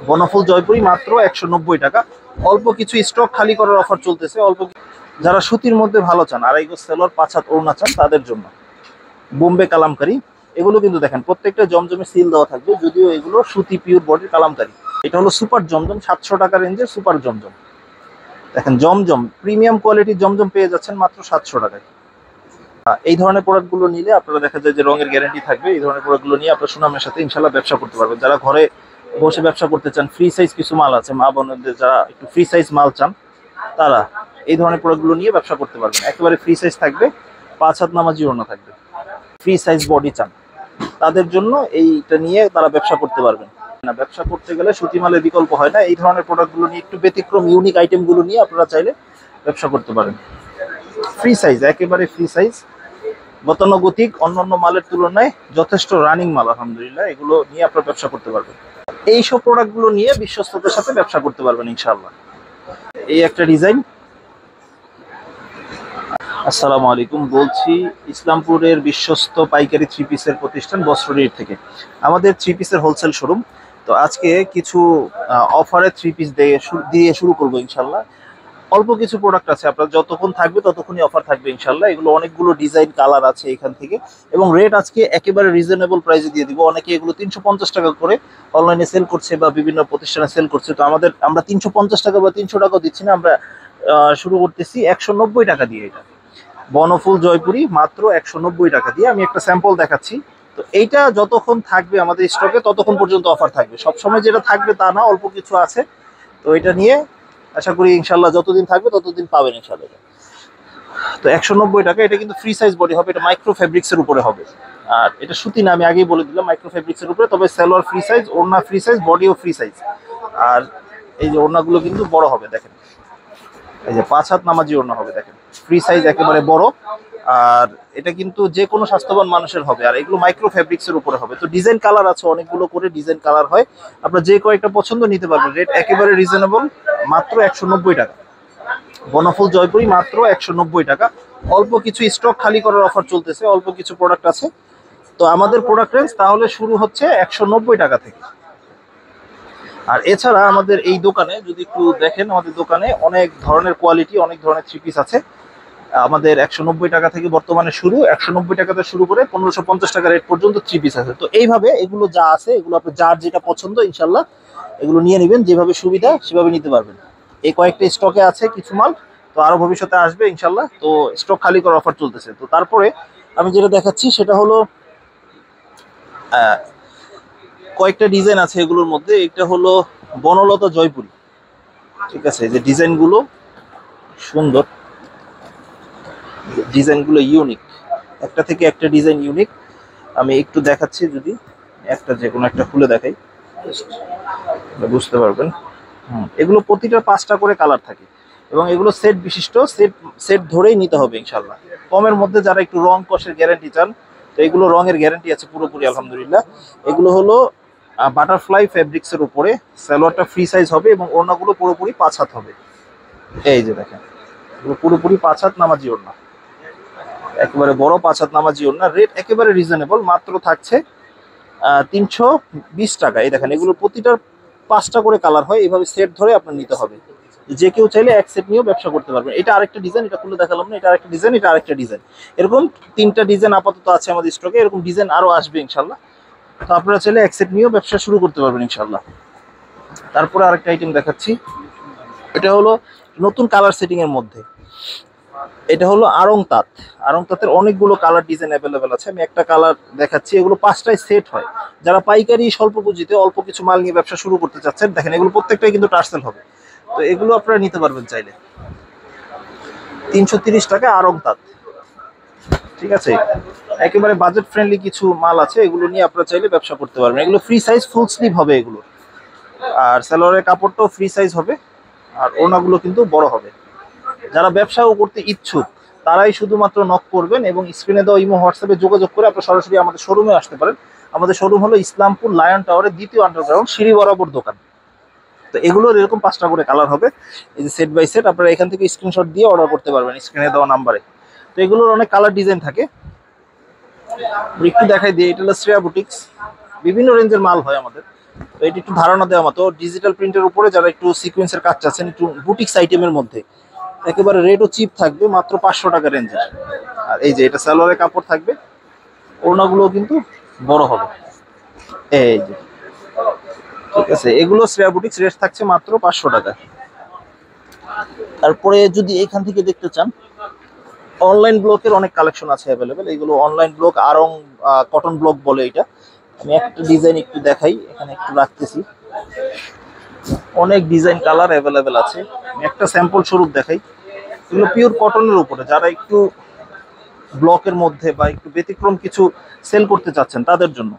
বনফুল জয়পুরি মাত্র 190 টাকা। অল্প কিছু স্টক খালি করার অফার চলতেছে। যারা সুতির মধ্যে ভালো চান, আড়াই গজ সেলোয়ার 5 হাত ওড়না চান, তাদের জন্য বোম্বে কালামকারী। এগুলো কিন্তু দেখেন প্রত্যেকটা জমজমে সিল দেওয়া থাকবে, যদিও এগুলো সুতি পিওর বডির কালামকারী। এটা হলো সুপার জমজম, 700 টাকা রেঞ্জের সুপার জমজম। দেখেন জমজম প্রিমিয়াম কোয়ালিটির জমজম পেয়ে যাচ্ছেন মাত্র 700 টাকায়। এই ধরনের প্রোডাক্টগুলো নিলে আপনারা দেখা যায় যে রঙের গ্যারান্টি থাকবে। এই ধরনের প্রোডাক্টগুলো নিয়ে আপনারা সুনামের সাথে ইনশাল্লাহ ব্যবসা করতে পারবেন। যারা ঘরে বসে ব্যবসা করতে চান, ফ্রি সাইজ কিছু মাল আছে, মা বোনদের যারা একটু ফ্রি সাইজ মাল চান, তারা এই ধরনের প্রোডাক্টগুলো নিয়ে ব্যবসা করতে পারবেন। একেবারে ফ্রি সাইজ থাকবে, 5 হাত নামাজি ওড়না থাকবে। ফ্রি সাইজ বডি চান, তাদের জন্য এইটা নিয়ে তারা ব্যবসা করতে পারবেন। না, ব্যবসা করতে গেলে সুতি মালের বিকল্প হয় না। এই ধরনের প্রোডাক্টগুলো নিয়ে একটু ব্যতিক্রম ইউনিক আইটেমগুলো নিয়ে আপনারা চাইলে ব্যবসা করতে পারেন। ফ্রি সাইজ, একেবারে ফ্রি সাইজ, গতানুগতিক, অন্যান্য মালের তুলনায় যথেষ্ট রানিং মাল আলহামদুলিল্লাহ। এগুলো নিয়ে আপনারা ব্যবসা করতে পারবেন। এইসব প্রোডাক্টগুলো নিয়ে বিশ্বস্ততার সাথে ব্যবসা করতে পারবেন ইনশাআল্লাহ। এই একটা ডিজাইন। আসসালামু আলাইকুম, বলছি ইসলামপুরের বিশ্বস্ত পাইকারি থ্রি পিসের প্রতিষ্ঠান বস্ত্রনীর থেকে। আমাদের থ্রি পিসের হোলসেল শোরুম। তো আজকে কিছু অফারে থ্রি পিস দিয়ে শুরু করবো ইনশাল্লাহ। অল্প কিছু প্রোডাক্ট আছে, আপনার যতক্ষণ থাকবে ততক্ষণই অফার থাকবে ইনশাল্লাহ। এগুলো অনেকগুলো ডিজাইন কালার আছে এখান থেকে, এবং রেট আজকে একেবারে রিজনেবল প্রাইসে দিয়ে দিব। অনেকে এগুলো 350 টাকা করে অনলাইনে সেল করছে বা বিভিন্ন প্রতিষ্ঠানে সেল করছে। তো আমরা 350 টাকা বা 300 টাকাও দিচ্ছি না, আমরা শুরু করতেছি 190 টাকা দিয়ে। এটা বনফুল জয়পুরি মাত্র 190 টাকা দিয়ে। আমি একটা স্যাম্পল দেখাচ্ছি। তো এইটা যতক্ষণ থাকবে আমাদের স্টকে ততক্ষণ পর্যন্ত অফার থাকবে। সবসময় যেটা থাকবে তা না, অল্প কিছু আছে। তো এটা নিয়ে আশা করি ইনশাল্লাহ যতদিন থাকবে ততদিন পাবেন ইনশাল্লাহ। তো 190 টাকা। এটা কিন্তু ফ্রি সাইজ বডি হবে, এটা মাইক্রো ফেব্রিক্সের উপরে হবে। আর এটা সুতি না, আমি আগেই বলে দিলাম, মাইক্রো ফেব্রিক্সের উপরে। তবে সালোয়ার ফ্রি সাইজ, ওড়না ফ্রি সাইজ, বডিও ফ্রি সাইজ। আর এই যে ওড়নাগুলো কিন্তু বড় হবে, দেখেন এই যে 5 হাত নামাজি ওড়না হবে, দেখেন ফ্রি সাইজ একেবারে বড়। আর এটা কিন্তু যে কোনো স্বাস্থ্যবান মানুষের হবে। আর এগুলো মাইক্রো ফেব্রিক্সের উপরে হবে। তো ডিজাইন কালার আছে, অনেকগুলো করে ডিজাইন কালার হয়, আপনার যে কয়েকটা পছন্দ নিতে পারবেন। রেট একেবারে রিজনেবল, মাত্র 190 টাকা। বনফুল জয়পুরি মাত্র 190 টাকা। অল্প কিছু স্টক খালি করার অফার চলতেছে, অল্প কিছু প্রোডাক্ট আছে। তো আমাদের প্রোডাক্ট রেঞ্জ তাহলে শুরু হচ্ছে 190 টাকা থেকে। আর এছাড়া আমাদের এই দোকানে যদি একটু দেখেন, আমাদের দোকানে অনেক ধরনের কোয়ালিটি, অনেক ধরনের থ্রি পিস আছে। আমাদের 190 টাকা থেকে বর্তমানে শুরু, 190 টাকাতে শুরু করে 1550 টাকা রেট পর্যন্ত থ্রি পিস আছে। তো এইভাবে এগুলো যা আছে, এগুলো আপনার যার যেটা পছন্দ ইনশাল্লাহ এগুলো নিয়ে নেবেন, যেভাবে সুবিধা সেভাবে নিতে পারবেন। এই কয়েকটা স্টকে আছে কিছু মাল, তো আরো ভবিষ্যতে আসবে ইনশাল্লাহ। তো স্টক খালি করার অফার চলতেছে। তো তারপরে আমি যেটা দেখাচ্ছি সেটা হলো কয়েকটা ডিজাইন আছে এগুলোর মধ্যে। এটা হলো বনলতা জয়পুরি, ঠিক আছে। যে ডিজাইনগুলো সুন্দর, ডিজাইনগুলো ইউনিক, একটা থেকে একটা ডিজাইন ইউনিক। আমি একটু দেখাচ্ছি, যদি একটা যে কোনো একটা খুলে দেখাই বুঝতে পারবেন। এগুলো প্রতিটা 5টা করে কালার থাকে, এবং এগুলো সেট বিশিষ্ট, সেট ধরেই নিতে হবে ইনশাল্লাহ। কমের মধ্যে যারা একটু রং কষের গ্যারান্টি চান, তো এগুলো রঙের গ্যারান্টি আছে পুরোপুরি আলহামদুলিল্লাহ। এগুলো হলো বাটারফ্লাই ফেব্রিক্সের উপরে, সালোয়ারটা ফ্রি সাইজ হবে এবং ওড়নাগুলো পুরোপুরি 5 হাত হবে। এই যে দেখেন, এগুলো পুরোপুরি 5 হাত নামাজি ওড়না, একেবারে বড় 5 হাত নামাজি ওড়না। রেট একেবারে রিজনেবল, মাত্র থাকছে 320 টাকা। এই দেখেন, এগুলো প্রতিটার 5টা করে কালার হয়, এইভাবে সেট ধরে আপনার নিতে হবে। যে কেউ চাইলে এক সেট নিয়েও ব্যবসা করতে পারবেন। এটা আরেকটা ডিজাইন, এটা খুলে দেখালাম না, এটা আরেকটা ডিজাইন, এটা আরেকটা ডিজাইন। এরকম 3টা ডিজাইন আপাতত আছে আমাদের স্টকে, এরকম ডিজাইন আরো আসবে ইনশাল্লাহ। তো আপনারা চাইলে এক সেট নিয়েও ব্যবসা শুরু করতে পারবেন ইনশাল্লাহ। তারপরে আরেকটা আইটেম দেখাচ্ছি, এটা হলো নতুন কালার সেটিং এর মধ্যে। এটা হলো আড়ং তাঁত। আড়ং তাঁতের অনেকগুলো কালার ডিজাইন অ্যাভেলেবেল আছে। আমি একটা কালার দেখাচ্ছি। এগুলো 5টায় সেট হয়। যারা পাইকারি স্বল্প পুঁজিতে অল্প কিছু মাল নিয়ে ব্যবসা শুরু করতে চাচ্ছেন, দেখেন এগুলো প্রত্যেকটাই কিন্তু টার্সেল হবে। তো এগুলো আপনারা নিতে পারবেন চাইলে। 330 টাকা আড়ং তাঁত, ঠিক আছে। একেবারে বাজেট ফ্রেন্ডলি কিছু মাল আছে, এগুলো নিয়ে আপনারা চাইলে ব্যবসা করতে পারবেন। এগুলো ফ্রি সাইজ ফুল স্লিভ হবে এগুলো। আর সালোয়ারের কাপড়টাও ফ্রি সাইজ হবে, আর ওড়নাগুলো কিন্তু বড় হবে। যারা ব্যবসাও করতে ইচ্ছুক তারাই শুধুমাত্র নক করবেন, এবং স্ক্রিনে দেওয়া ইমো হোয়াটসঅ্যাপে যোগাযোগ করে আপনারা সরাসরি আমাদের শোরুমে আসতে পারেন। আমাদের শোরুম হলো ইসলামপুর লায়ন টাওয়ারের 2য় আন্ডারগ্রাউন্ড সিঁড়ি বরাবর দোকান। তো এগুলোর এরকম 5টা করে কালার হবে। এই যে সেট বাই সেট, আপনারা এখান থেকে স্ক্রিনশট দিয়ে অর্ডার করতে পারবেন স্ক্রিনে দেওয়া নাম্বারে। তো এগুলোর অনেক কালার ডিজাইন থাকে, একটু দেখাই দিই। এটা হলো শ্রেয়া বুটিক্স, বিভিন্ন রেঞ্জের মাল হয় আমাদের। তো এটি একটু ধারণা দেওয়া মতো, ডিজিটাল প্রিন্টের উপরে যারা একটু সিকোয়েন্সের কাজ চাচ্ছেন, একটু বুটিক্স আইটেমের মধ্যে, একেবারে রেটও চিপ থাকবে, মাত্র 500 টাকা রেঞ্জের। আর এই যে এটা সালোয়ারের কাপড় থাকবে, ওড়নাগুলো কিন্তু বড় হবে। এই যে, ঠিক আছে, এগুলো শ্রেয়া বুটিক্স, রেট থাকছে মাত্র 500 টাকা। তারপরে যদি এখান থেকে দেখতে চান, অনলাইন ব্লকের অনেক কালেকশন আছে অ্যাভেলেবেল। এগুলো online block, Aarong cotton block বলে এটা। আমি একটা ডিজাইন একটু দেখাই, এখানে একটু রাখতেছি। অনেক ডিজাইন কালার অ্যাভেলেবেল আছে, আমি একটা স্যাম্পল স্বরূপ দেখাই। এগুলো পিওর কটনের উপরে, যারা একটু ব্লকের মধ্যে বা একটু ব্যতিক্রম কিছু সেল করতে চাচ্ছেন তাদের জন্য।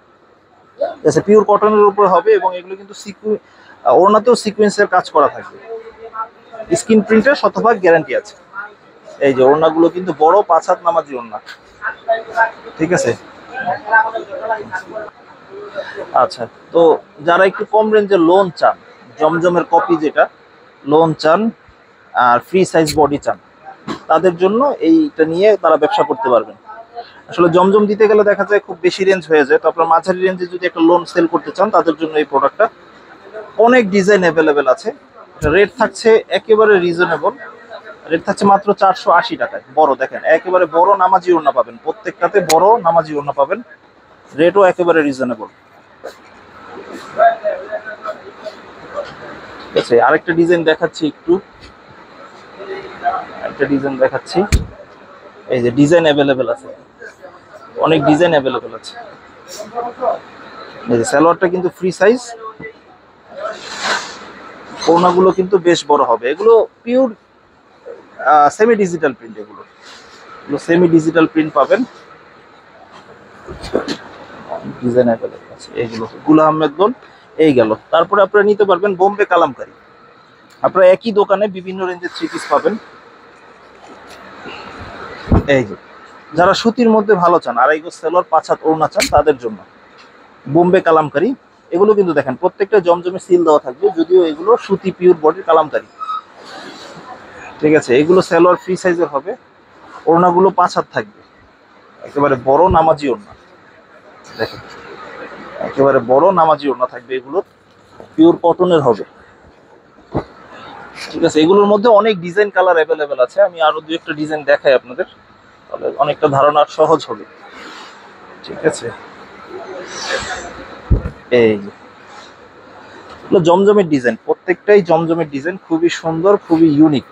পিওর কটনের উপরে হবে, এবং এগুলো কিন্তু ওড়নাতেও সিকোয়েন্সের কাজ করা থাকবে। স্ক্রিন প্রিন্টের শতভাগ গ্যারান্টি আছে। এই যে ওড়নাগুলো কিন্তু বড়, 5 হাত নামাজি ওড়না, ঠিক আছে। আচ্ছা, তো যারা একটু কম রেঞ্জের লোন চান, জমজমের কপি যেটা লোন চান আর ফ্রি সাইজ বডি চান, তাদের জন্য এইটা নিয়ে তারা ব্যবসা করতে পারবেন। আসলে জমজম দিতে গেলে দেখা যায় খুব বেশি রেঞ্জ হয়ে যায়, তো আপনার মাঝারি রেঞ্জে যদি একটা লোন সেল করতে চান তাদের জন্য এই প্রোডাক্টটা। অনেক ডিজাইন অ্যাভেলেবেল আছে, রেট থাকছে একেবারে রিজনেবল, রেট থাকছে মাত্র 480 টাকায়। বড় দেখেন, একেবারে বড় নামাজি ওড়না পাবেন, প্রত্যেকটাতে বড় নামাজি ওড়না পাবেন, রেটও একেবারে রিজনেবল। ঠিক আছে, আরেকটা ডিজাইন দেখাচ্ছি, একটা ডিজাইন দেখাচ্ছি। এই যে ডিজাইন অ্যাভেলেবেল আছে, অনেক ডিজাইন অ্যাভেলেবেল আছে। এই যে সালোয়ারটা কিন্তু ফ্রি সাইজ, ওড়নাগুলো কিন্তু বেশ বড় হবে। এগুলো পিওর সেমি ডিজিটাল প্রিন্ট, এগুলো সেমি ডিজিটাল প্রিন্ট পাবেন। ডিজাইন অ্যাভেলেবেল আছে, এইগুলো গুল আহমেদ লোন। এই গেল, তারপরে আপনারা নিতে পারবেন বোম্বে কালামকারী। আপনারা একই দোকানে বিভিন্ন রেঞ্জের থ্রি পিস পাবেন। এই যে যারা সুতির মধ্যে ভালো চান, আড়াই গজ সালোয়ার 5 হাত ওড়না চান, তাদের জন্য বোম্বে কালামকারী। এগুলো কিন্তু দেখেন প্রত্যেকটা জমজমে সিল দেওয়া থাকবে, যদিও এগুলো সুতি পিওর বডির কালামকারী, ঠিক আছে। এগুলো সালোয়ার ফ্রি সাইজের হবে, ওড়নাগুলো 5 হাত থাকবে, একেবারে বড় নামাজি ওড়না। দেখেন একেবারে বড় নামাজি ওড়না থাকবে, এগুলো পিওর কটনের হবে, ঠিক আছে। এগুলোর মধ্যে অনেক ডিজাইন কালার অ্যাভেলেবেল আছে, আমি আরো 2-1টা ডিজাইন দেখাই আপনাদের, তাহলে অনেকটা ধারণা সহজ হবে, ঠিক আছে। এই যে জমজমের ডিজাইন, প্রত্যেকটাই জমজমের ডিজাইন, খুবই সুন্দর, খুবই ইউনিক।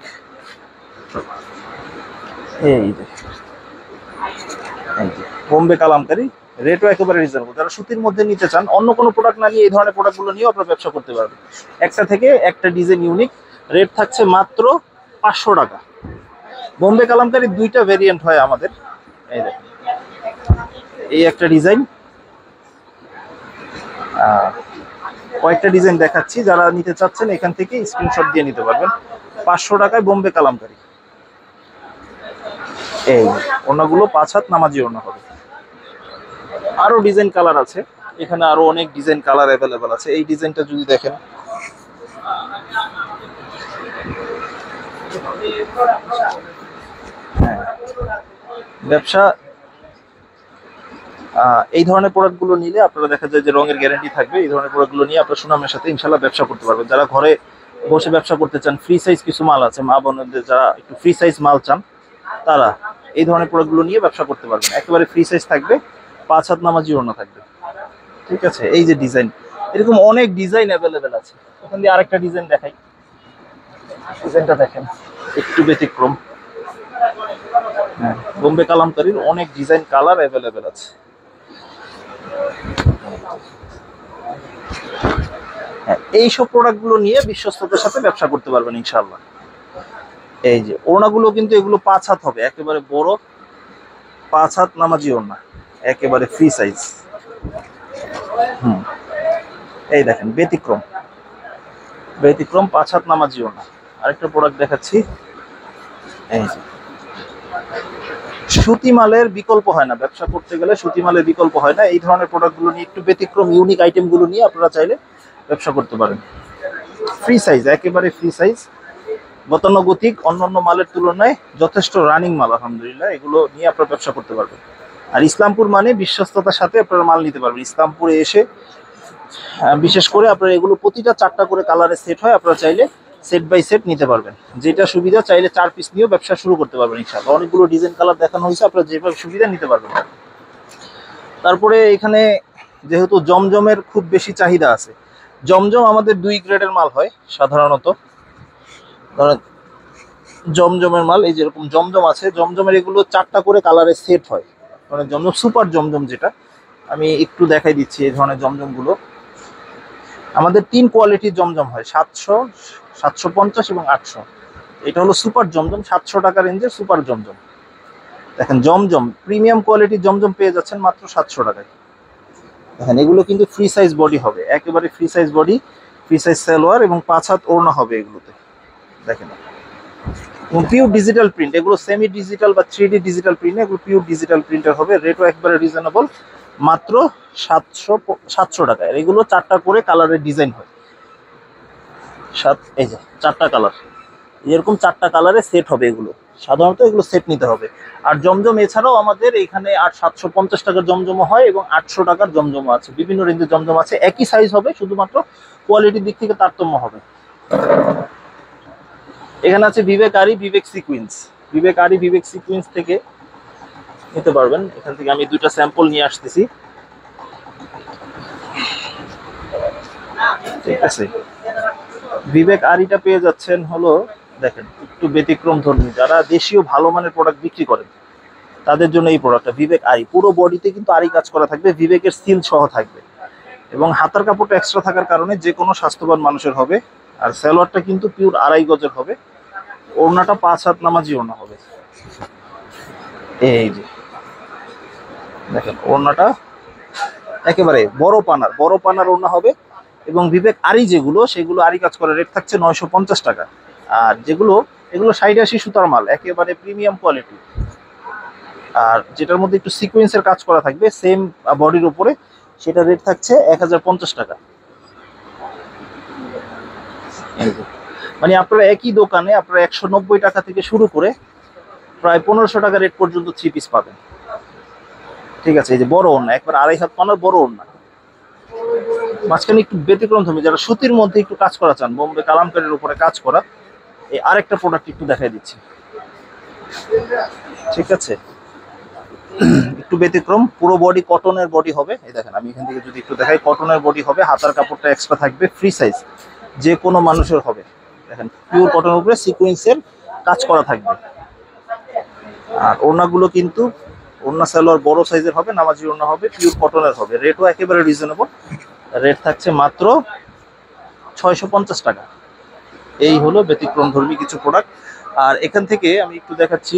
এই যে বোম্বে কালামকারী, রেটও একেবারে রিজনেবল। যারা সুতির মধ্যে নিতে চান, অন্য কোনো প্রোডাক্ট না নিয়ে এই ধরনের প্রোডাক্টগুলো নিয়েও আপনারা ব্যবসা করতে পারবেন। একটা থেকে একটা ডিজাইন ইউনিক, রেট থাকছে মাত্র 500 টাকা। বোম্বে কালামকারী 2টা ভেরিয়েন্ট হয় আমাদের। এই দেখেন, এই একটা ডিজাইন, কয়েকটা ডিজাইন দেখাচ্ছি, যারা নিতে চাচ্ছেন এখান থেকে স্ক্রিনশট দিয়ে নিতে পারবেন। 500 টাকায় বোম্বে কালামকারী। এই ওড়নাগুলো 5 হাত নামাজি ওড়না হবে। আরো ডিজাইন কালার আছে, এখানে আরো অনেক ডিজাইন কালার অ্যাভেলেবেল আছে। এই ডিজাইনটা যদি দেখেন, হ্যাঁ, ব্যবসা এই ধরনের প্রোডাক্টগুলো নিলে আপনারা দেখা যায় যে রঙের গ্যারান্টি থাকবে। এই ধরনের প্রোডাক্টগুলো নিয়ে আপনারা সুনামের সাথে ইনশাল্লাহ ব্যবসা করতে পারবেন। যারা ঘরে বসে ব্যবসা করতে চান, ফ্রি সাইজ কিছু মাল আছে, মা বোনদের যারা একটু ফ্রি সাইজ মাল চান, তারা এই ধরনের প্রোডাক্টগুলো নিয়ে ব্যবসা করতে পারবেন। একেবারে ফ্রি সাইজ থাকবে, 5 হাত নামাজি ওড়না থাকবে, ঠিক আছে। এই যে ডিজাইন, এরকম অনেক ডিজাইন অ্যাভেলেবেল আছে। এখান দিয়ে আরেকটা ডিজাইন দেখাই, ডিজাইনটা দেখেন একটু ব্যতিক্রম। হ্যাঁ, বোম্বে কালামকারীর অনেক ডিজাইন কালার অ্যাভেলেবেল আছে। হ্যাঁ, এইসব প্রোডাক্টগুলো নিয়ে বিশ্বস্ততার সাথে ব্যবসা করতে পারবেন ইনশাআল্লাহ। এই যে ওড়নাগুলো কিন্তু এগুলো 5 হাত হবে, একেবারে বড় 5 হাত নামাজি ওড়না, একেবারে ফ্রি সাইজ। এই দেখেন ব্যতিক্রম, 5 হাত নামাজি ওড়না। আরেকটা প্রোডাক্ট দেখাচ্ছি, এই যে সুতি মালের বিকল্প হয় না, ব্যবসা করতে গেলে সুতি মালের বিকল্প হয় না। এই ধরনের প্রোডাক্টগুলো নিয়ে, একটু ব্যতিক্রম ইউনিক আইটেমগুলো নিয়ে আপনারা চাইলে ব্যবসা করতে পারেন। ফ্রি সাইজ, একেবারে ফ্রি সাইজ, গতানুগতিক, অন্যান্য মালের তুলনায় যথেষ্ট রানিং মাল আলহামদুলিল্লাহ। এগুলো নিয়ে আপনারা ব্যবসা করতে পারবেন। আর ইসলামপুর মানে বিশ্বস্ততার সাথে আপনারা মাল নিতে পারবেন। ইসলামপুরে এসে বিশেষ করে আপনারা এগুলো প্রতিটা 4টা করে কালারে সেট হয়, আপনারা চাইলে সেট বাই সেট নিতে পারবেন। যেটা সুবিধা চাইলে 4 পিস নিয়েও ব্যবসা শুরু করতে পারবেন ইনশাআল্লাহ। অনেকগুলো ডিজাইন কালার দেখানো হয়েছে, আপনারা যেভাবে সুবিধা নিতে পারবেন। তারপরে এখানে যেহেতু জমজমের খুব বেশি চাহিদা আছে, জমজম আমাদের 2 গ্রেডের মাল হয় সাধারণত। ধরেন জমজমের মাল এই যেরকম জমজম আছে, জমজমের এগুলো 4টা করে কালারে সেট হয়। মানে জমজম সুপার জমজম, যেটা আমি একটু দেখাই দিচ্ছি। এই ধরনের জমজমগুলো আমাদের 3 কোয়ালিটির জমজম হয়, 700, 750 এবং 800। এটা হলো সুপার জমজম, 700 টাকা রেঞ্জের সুপার জমজম। দেখেন জমজম প্রিমিয়াম কোয়ালিটির জমজম পেয়ে যাচ্ছেন মাত্র 700 টাকায়। দেখেন এগুলো কিন্তু ফ্রি সাইজ বডি হবে, একেবারে free size body, free size salwar এবং 5 হাত ওড়না হবে এগুলোতে। দেখেন পিওর ডিজিটাল প্রিন্ট, এগুলো সেমি ডিজিটাল বা 3D ডিজিটাল প্রিন্ট, এগুলো পিওর ডিজিটাল প্রিন্টার হবে। রেটও একবারে রিজনেবল, মাত্র 700 টাকা। এগুলো 4টা করে কালারের ডিজাইন হয়। এই যে 4টা কালার, এরকম 4টা কালারে সেট হবে। এগুলো সাধারণত এগুলো সেট নিতে হবে। আর জমজম এছাড়াও আমাদের এখানে 750 টাকার জমজমও হয় এবং 800 টাকার জমজমও আছে। বিভিন্ন রেঞ্জের জমজম আছে, একই সাইজ হবে, শুধুমাত্র কোয়ালিটির দিক থেকে তারতম্য হবে। এখানে আছে বিবেক আরি, বিবেক সিকুয়েন্স। বিবেক আরি, বিবেক সিকুয়েন্স থেকে নিতে পারবেন। এখান থেকে আমি 2টা স্যাম্পল নিয়ে আসতেছি, ঠিক আছে। বিবেক আরিটা পেয়ে যাচ্ছেন হলো, দেখেন একটু ব্যতিক্রম ধর্মী, যারা দেশীয় ভালো মানের প্রোডাক্ট বিক্রি করেন তাদের জন্য এই প্রোডাক্টটা। বিবেক আরি পুরো বডিতে কিন্তু আরি কাজ করা থাকবে, বিবেকের সিল সহ থাকবে এবং হাতার কাপড়টা এক্সট্রা থাকার কারণে যে কোনো স্বাস্থ্যবান মানুষের হবে। আর সালোয়ারটা কিন্তু পিওর 2.5 গজের হবে। ওড়নাটা 5 হাত নামাজি ওড়না হবে। এই যে দেখেন ওড়নাটা একেবারে বড় পানার ওড়না হবে। এবং বিবেক আরি যেগুলো, সেগুলো আরি কাজ করার রেট থাকছে 950 টাকা। আর এগুলো 60-80 সুতার মাল, একেবারে প্রিমিয়াম কোয়ালিটি। আর যেটার মধ্যে একটু সিকোয়েন্সের কাজ করা থাকবে সেম বডির উপরে, সেটা রেট থাকছে 1050 টাকা। মানে আপনারা একই দোকানে আপনারা 190 টাকা থেকে শুরু করে প্রায় 1500 টাকা রেট পর্যন্ত 3 পিস পাবেন, ঠিক আছে। এই যে বড় ওড়না, একবার 2.5 হাত পানার বড় ওড়না, মাঝখানে একটু ব্যতিক্রম ধর্মী, যারা সুতির মধ্যে একটু কাজ করা চান, বোম্বে কালামকারীর উপরে কাজ করা, এই আরেকটা প্রোডাক্ট একটু দেখাই দিচ্ছি, ঠিক আছে। একটু ব্যতিক্রম, পুরো বডি কটনের বডি হবে। এই দেখেন আমি এখান থেকে যদি একটু দেখাই, কটনের বডি হবে, হাতার কাপড়টা এক্সট্রা থাকবে, ফ্রি সাইজ, যে কোনো মানুষের হবে। দেখেন পিওর কটনের উপরে সিকোয়েন্সের কাজ করা থাকবে। আর ওড়নাগুলো কিন্তু ওড়না সালোয়ার বড় সাইজের হবে, নামাজি ওড়না হবে, পিওর কটনের হবে। রেটও একেবারে রিজনেবল, রেট থাকছে মাত্র 650 টাকা। এই হলো ব্যতিক্রম ধর্মী কিছু প্রোডাক্ট। আর এখান থেকে আমি একটু দেখাচ্ছি,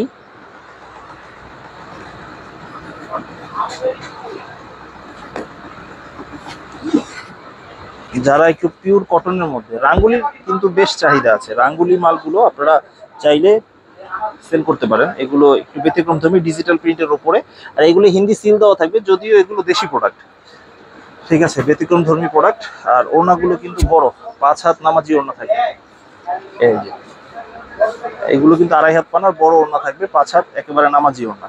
যারা একটু পিওর কটনের মধ্যে, রাঙ্গুলির কিন্তু বেশ চাহিদা আছে। রাঙ্গুলি মালগুলো আপনারা চাইলে সেল করতে পারেন। এগুলো একটু ব্যতিক্রম ধর্মী, ডিজিটাল প্রিন্টের উপরে। আর এগুলো হিন্দি সিল দেওয়া থাকবে, যদিও এগুলো দেশি প্রোডাক্ট, ঠিক আছে, ব্যতিক্রম ধর্মী প্রোডাক্ট। আর ওড়নাগুলো কিন্তু বড়, 5 হাত নামাজি ওড়না থাকবে। এই যে এগুলো কিন্তু 2.5 হাত পানার বড় ওড়না থাকবে, 5 হাত একেবারে নামাজি ওড়না,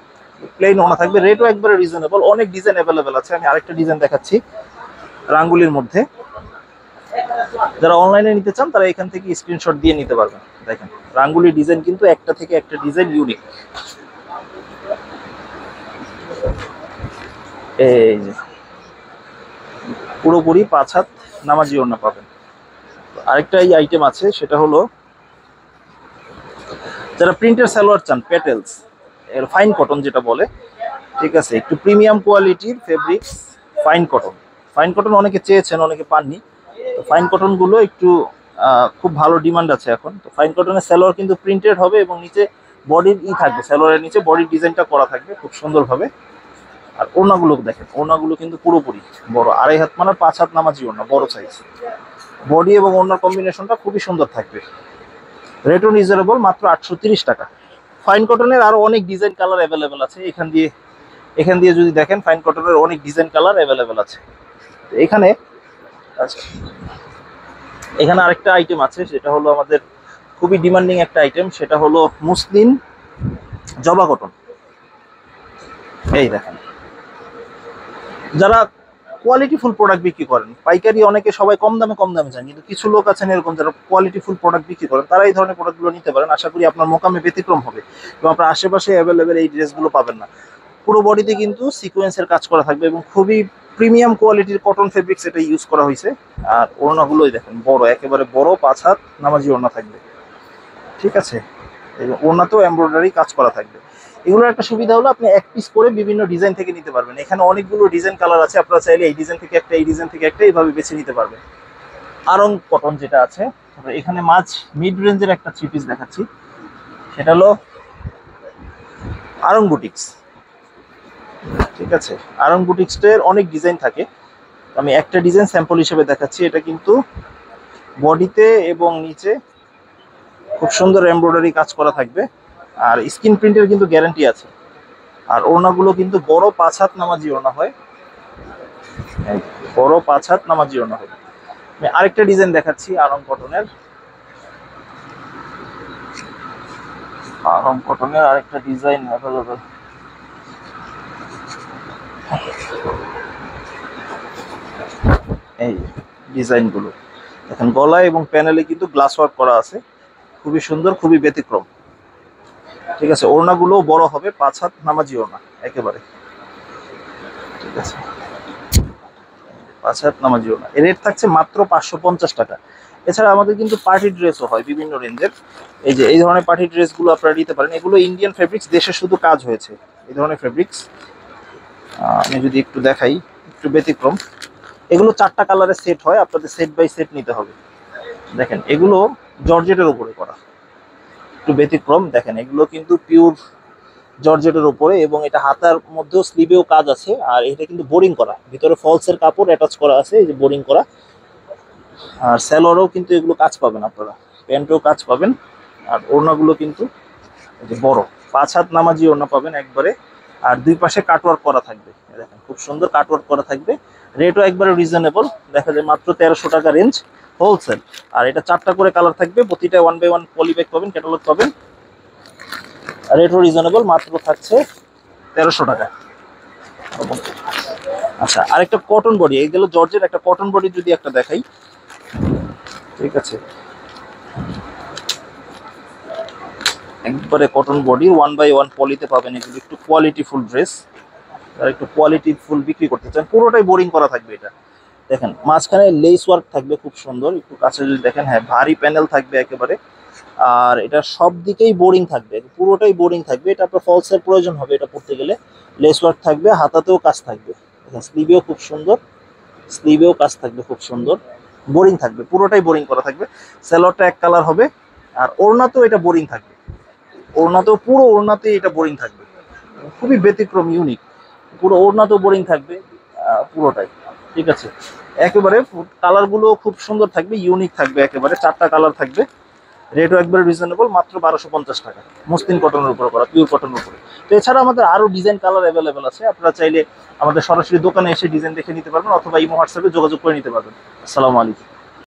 প্লেন ওড়না থাকবে। রেটও একবারে রিজনেবল, অনেক ডিজাইন অ্যাভেলেবেল আছে। আমি আরেকটা ডিজাইন দেখাচ্ছি রাঙ্গুলির মধ্যে। যারা অনলাইনে নিতে চান তারা এখান থেকে স্ক্রিনশট দিয়ে নিতে পারবেন। দেখেন রাঙ্গুলি ডিজাইন কিন্তু একটা থেকে একটা ডিজাইন ইউনিক। এই যে পুরোপুরি 5 হাত নামাজি ওড়না পাবেন। আরেকটা এই আইটেম আছে, সেটা হলো যারা প্রিন্টের সালোয়ার চান, পেটেলস এর ফাইন কটন যেটা বলে, ঠিক আছে, একটু প্রিমিয়াম কোয়ালিটির fabrics, fine cotton. Fine cotton অনেকে চেয়েছেন, অনেকে পাননি। তো ফাইন কটন গুলো একটু খুব ভালো ডিমান্ড আছে এখন। তো ফাইন কটনের সালোয়ার কিন্তু প্রিন্টেড হবে এবং নিচে বডির থাকবে, সালোয়ারের নিচে বডির ডিজাইনটা করা থাকবে খুব সুন্দরভাবে। আর ওড়নাগুলো দেখেন, ওড়নাগুলো কিন্তু পুরোপুরি বড়, 2.5 হাত মানে 5 হাত নামাজি ওড়না, বড় সাইজ। বডি এবং ওড়নার কম্বিনেশনটা খুবই সুন্দর থাকবে। রেটও রিজনেবল, মাত্র 830 টাকা। ফাইন কটনের আরো অনেক ডিজাইন কালার অ্যাভেলেবেল আছে। এখান দিয়ে যদি দেখেন, ফাইন কটনের অনেক ডিজাইন কালার অ্যাভেলেবেল আছে। এখানে আচ্ছা, এখানে আরেকটা আইটেম আছে, সেটা হলো আমাদের খুবই ডিমান্ডিং একটা আইটেম, সেটা হলো মুসলিম জবা কটন। এই দেখেন, যারা কোয়ালিটিফুল প্রোডাক্ট বিক্রি করেন। পাইকারি অনেকে সবাই কম দামে চান, কিন্তু কিছু লোক আছেন এরকম যারা কোয়ালিটিফুল প্রোডাক্ট বিক্রি করেন, তারা এই ধরনের প্রোডাক্টগুলো নিতে পারেন। আশা করি আপনার মোকামে ব্যতিক্রম হবে এবং আপনার আশেপাশে অ্যাভেলেবেল এই ড্রেসগুলো পাবেন না। পুরো বডিতে কিন্তু সিকোয়েন্সের কাজ করা থাকবে এবং খুবই প্রিমিয়াম কোয়ালিটির কটন ফেব্রিক্স এটা ইউজ করা হয়েছে। আর ওড়নাগুলোই দেখেন বড়, একেবারে বড় 5 হাত নামাজি ওড়না থাকবে, ঠিক আছে। এবং ওড়নাতেও এমব্রয়ডারি কাজ করা থাকবে। এগুলোর একটা সুবিধা হলো আপনি এক পিস করে বিভিন্ন ডিজাইন থেকে নিতে পারবেন। এখানে অনেকগুলো ডিজাইন কালার আছে, আপনারা চাইলে এই ডিজাইন থেকে একটা, এই ডিজাইন থেকে একটা, এইভাবে বেছে নিতে পারবেন। আরং কটন যেটা আছে, এখানে মিড রেঞ্জের একটা থ্রি পিস দেখাচ্ছি, সেটা হলো আরং বুটিক্স, ঠিক আছে। আরং বুটিক্সের অনেক ডিজাইন থাকে, আমি একটা ডিজাইন স্যাম্পল হিসেবে দেখাচ্ছি। এটা কিন্তু বডিতে এবং নিচে খুব সুন্দর এমব্রয়ডারি কাজ করা থাকবে, আর স্ক্রিন প্রিন্টের কিন্তু গ্যারান্টি আছে। আর ওড়নাগুলো কিন্তু বড় 5 হাত নামাজি ওড়না হয়, বড় 5 হাত নামাজি ওড়না হয়। আমি আরেকটা ডিজাইন দেখাচ্ছি আরং কটনের, আরেকটা ডিজাইন অ্যাভেলেবল। এই ডিজাইনগুলো দেখেন, গলায় এবং প্যানেলে কিন্তু গ্লাস ওয়ার্ক করা আছে, খুবই সুন্দর, খুবই ব্যতিক্রম, ঠিক আছে। ওড়নাগুলো বড় হবে, 5 হাত নামাজি ওড়না একেবারে, ঠিক আছে। 5 হাত নামাজি ওড়না, এর রেট থাকছে মাত্র 550 টাকা। এছাড়া আমাদের কিন্তু পার্টি ড্রেসও হয় বিভিন্ন রেঞ্জের। এই ধরনের পার্টি ড্রেসগুলো আপনারা নিতে পারেন। এগুলো ইন্ডিয়ান ফেব্রিক্স, দেশে শুধু কাজ হয়েছে এই ধরনের ফেব্রিক্স। আমি যদি একটু দেখাই, একটু ব্যতিক্রম। এগুলো 4টা কালারের সেট হয়, আপনাদের সেট বাই সেট নিতে হবে। দেখেন এগুলো জর্জেটের উপরে করা, একটু ব্যতিক্রম। দেখেন এগুলো কিন্তু পিওর জর্জেটের উপরে, এবং এটা হাতার মধ্যেও স্লিভেও কাজ আছে। আর এটা কিন্তু বোরিং করা, ভিতরে ফলসের কাপড় অ্যাটাচ করা আছে, এই যে বোরিং করা। আর স্যালোয়ারও কিন্তু এগুলো কাজ পাবেন আপনারা, প্যান্টও কাজ পাবেন। আর ওড়নাগুলো কিন্তু বড় 5 হাত নামাজি ওড়না পাবেন একবারে। আর দুই পাশে কাটওয়ার্ক করা থাকবে, দেখেন খুব সুন্দর কাটওয়ার্ক করা থাকবে। রেটও একবারে রিজনেবল, দেখা যায় মাত্র 1300 টাকা রেঞ্জ হোলসেল। আর এটা 4টা করে কালার থাকবে, প্রতিটা 1 বাই 1 পলিব্যাগ পাবেন, ক্যাটালগ পাবেন। রেটও রিজনেবল, মাত্র থাকছে 1300 টাকা। আচ্ছা, আরেকটা কটন বডি, এই গেল জর্জের একটা কটন বডি, যদি একটা দেখাই, ঠিক আছে। একবারে কটন বডি 1 বাই 1 পলিতে পাবেন। এগুলো একটু কোয়ালিটিফুল ড্রেস, আর একটু কোয়ালিটিফুল বিক্রি করতে চান, পুরোটাই বোরিং করা থাকবে। এটা দেখেন মাঝখানে লেস ওয়ার্ক থাকবে খুব সুন্দর, একটু কাছে যদি দেখেন, হ্যাঁ ভারী প্যানেল থাকবে একেবারে। আর এটা সব দিকেই বোরিং থাকবে, পুরোটাই বোরিং থাকবে। এটা আপনার ফলসের প্রয়োজন হবে এটা পড়তে গেলে। লেস ওয়ার্ক থাকবে, হাতাতেও কাজ থাকবে, স্লিভেও খুব সুন্দর, স্লিভেও কাজ থাকবে খুব সুন্দর, বোরিং থাকবে, পুরোটাই বোরিং করা থাকবে। স্যালোয়ারটা এক কালার হবে। আর ওড়নাতেও এটা বোরিং থাকবে, ওড়নাতেও পুরো ওড়নাতে এটা বোরিং থাকবে, খুবই ব্যতিক্রম, ইউনিক। পুরো ওড়নাতেও বোরিং থাকবে পুরোটাই, ঠিক আছে। একেবারে কালারগুলো খুব সুন্দর থাকবে, ইউনিক থাকবে একেবারে। 4টা কালার থাকবে, রেটও একবারে রিজনেবল, মাত্র 1250 টাকা, মসলিন কটনের উপর করা, পিওর কটনের উপরে। তো এছাড়া আমাদের আরো ডিজাইন কালার অ্যাভেলেবেল আছে, আপনারা চাইলে আমাদের সরাসরি দোকানে এসে ডিজাইন দেখে নিতে পারবেন, অথবা ইমো হোয়াটসঅ্যাপে যোগাযোগ করে নিতে পারবেন। আসসালামু আলাইকুম।